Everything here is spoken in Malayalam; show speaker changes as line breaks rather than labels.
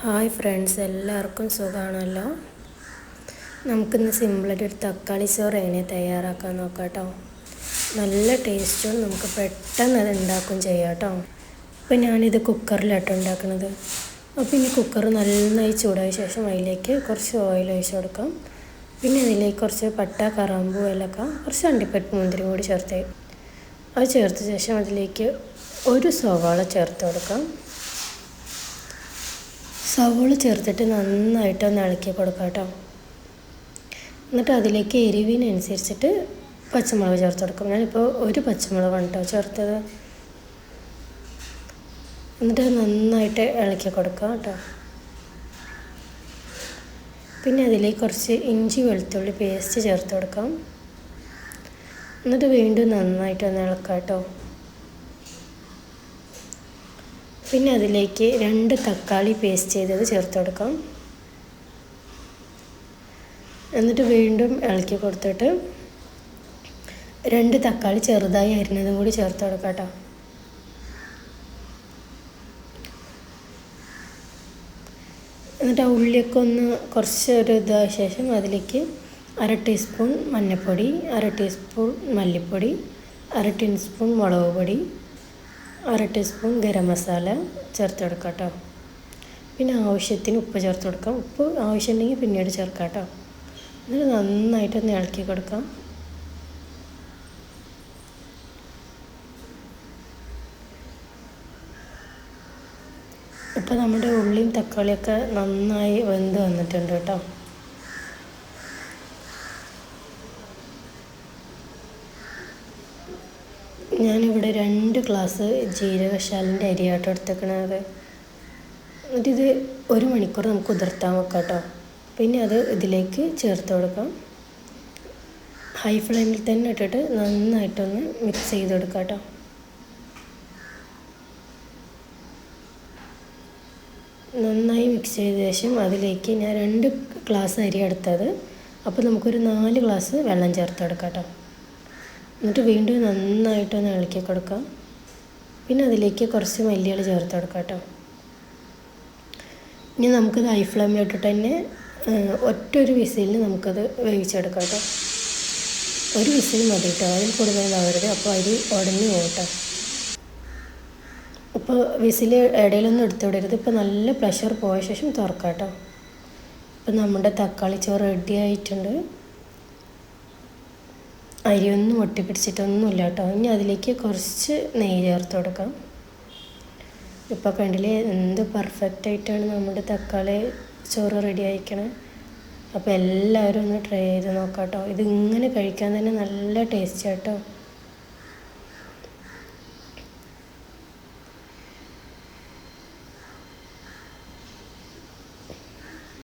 ഹായ് ഫ്രണ്ട്സ്, എല്ലാവർക്കും സുഖമാണല്ലോ. നമുക്കിന്ന് സിമ്പിളായിട്ട് ഒരു തക്കാളി ചോറ് എങ്ങനെ തയ്യാറാക്കാൻ നോക്കാം കേട്ടോ. നല്ല ടേസ്റ്റും നമുക്ക് പെട്ടെന്ന് അത് ഉണ്ടാക്കുകയും ചെയ്യാം കേട്ടോ. അപ്പോൾ ഞാനിത് കുക്കറിലാട്ടോ ഉണ്ടാക്കുന്നത്. അപ്പോൾ ഇനി കുക്കർ നന്നായി ചൂടായ ശേഷം അതിലേക്ക് കുറച്ച് ഓയിൽ ഒഴിച്ച് കൊടുക്കാം. പിന്നെ അതിലേക്ക് കുറച്ച് പട്ട, കറാമ്പൂ, ഏലക്ക, കുറച്ച് അണ്ടിപ്പരിപ്പ്, മുന്തിരി കൂടി ചേർത്ത് അത് ചേർത്ത ശേഷം അതിലേക്ക് ഒരു സവാള ചേർത്ത് കൊടുക്കാം. സവാള ചേർത്തിട്ട് നന്നായിട്ടൊന്ന് ഇളക്കി കൊടുക്കാം കേട്ടോ. എന്നിട്ട് അതിലേക്ക് എരിവിനനുസരിച്ചിട്ട് പച്ചമുളക് ചേർത്ത് കൊടുക്കും. ഞാനിപ്പോൾ ഒരു പച്ചമുളകാണ് കേട്ടോ ചേർത്തത്. എന്നിട്ട് നന്നായിട്ട് ഇളക്കി കൊടുക്കാം കേട്ടോ. പിന്നെ അതിലേക്ക് കുറച്ച് ഇഞ്ചി വെളുത്തുള്ളി പേസ്റ്റ് ചേർത്ത് കൊടുക്കാം. എന്നിട്ട് വീണ്ടും നന്നായിട്ടൊന്ന് ഇളക്കാം കേട്ടോ. പിന്നെ അതിലേക്ക് 2 തക്കാളി പേസ്റ്റ് ചെയ്തത് ചേർത്ത് കൊടുക്കാം. എന്നിട്ട് വീണ്ടും ഇളക്കി കൊടുത്തിട്ട് 2 തക്കാളി ചെറുതായി അരിഞ്ഞതും കൂടി ചേർത്ത് കൊടുക്കാം കേട്ടോ. എന്നിട്ട് ആ ഉള്ളിയൊക്കെ ഒന്ന് കുറച്ച് ഇതായ ശേഷം അതിലേക്ക് 1/2 ടീസ്പൂൺ മഞ്ഞൾപ്പൊടി, 1/2 ടീസ്പൂൺ മല്ലിപ്പൊടി, 1/2 ടീസ്പൂൺ മുളക് പൊടി, 1/2 ടീസ്പൂൺ ഗരം മസാല ചേർത്ത് കൊടുക്കാം കേട്ടോ. പിന്നെ ആവശ്യത്തിന് ഉപ്പ് ചേർത്ത് കൊടുക്കാം. ഉപ്പ് ആവശ്യമുണ്ടെങ്കിൽ പിന്നീട് ചേർക്കാം കേട്ടോ. എന്നിട്ട് നന്നായിട്ടൊന്ന് ഇളക്കി കൊടുക്കാം. ഇപ്പോൾ നമ്മുടെ ഉള്ളിയും തക്കാളിയൊക്കെ നന്നായി വെന്ത് വന്നിട്ടുണ്ട് കേട്ടോ. ഞാനിവിടെ 2 ഗ്ലാസ് ജീരകശാലിൻ്റെ അരിയാട്ടോ എടുത്തേക്കണത്. എന്നിട്ടിത് 1 മണിക്കൂർ നമുക്ക് കുതിർത്താൻ വെക്കാം കേട്ടോ. പിന്നെ അത് ഇതിലേക്ക് ചേർത്ത് കൊടുക്കാം. ഹൈ ഫ്ലെയിമിൽ തന്നെ ഇട്ടിട്ട് നന്നായിട്ടൊന്ന് മിക്സ് ചെയ്ത് കൊടുക്കാം കേട്ടോ. നന്നായി മിക്സ് ചെയ്ത ശേഷം അതിലേക്ക് ഞാൻ 2 ഗ്ലാസ് അരി എടുത്തത്. അപ്പോൾ നമുക്കൊരു 4 ഗ്ലാസ് വെള്ളം ചേർത്ത് കൊടുക്കാം കേട്ടോ. എന്നിട്ട് വീണ്ടും നന്നായിട്ടൊന്ന് ഇളക്കി കൊടുക്കാം. പിന്നെ അതിലേക്ക് കുറച്ച് മല്ലിയില ചേർത്ത് കൊടുക്കാം കേട്ടോ. ഇനി നമുക്കത് ഹൈ ഫ്ലെയിമിലിട്ടിട്ട് തന്നെ ഒറ്റൊരു വിസിലിന് നമുക്കത് വേവിച്ചെടുക്കാം കേട്ടോ. ഒരു വിസിൽ മതി കേട്ടോ, അതിൽ കൂടുതലാവരുത്. അപ്പോൾ അരി ഉടഞ്ഞു പോകട്ടോ. അപ്പോൾ വിസിൽ ഇടയിലൊന്നും എടുത്തു വിടരുത്. ഇപ്പോൾ നല്ല പ്രഷർ പോയ ശേഷം തുറക്കാം കേട്ടോ. ഇപ്പം നമ്മുടെ തക്കാളി ചോറ് റെഡി ആയിട്ടുണ്ട്. അരിയൊന്നും ഒട്ടിപ്പിടിച്ചിട്ടൊന്നുമില്ല കേട്ടോ. ഇനി അതിലേക്ക് കുറച്ച് നെയ്യ് ചേർത്ത് കൊടുക്കാം. ഇപ്പോൾ കണ്ടില്ലേ എന്ത് പെർഫെക്റ്റായിട്ടാണ് നമ്മുടെ തക്കാളി ചോറ് റെഡി ആയിക്കണേ. അപ്പോൾ എല്ലാവരും ഒന്ന് ട്രൈ ചെയ്ത് നോക്കാം കേട്ടോ. ഇതിങ്ങനെ കഴിക്കാൻ തന്നെ നല്ല ടേസ്റ്റ് കേട്ടോ.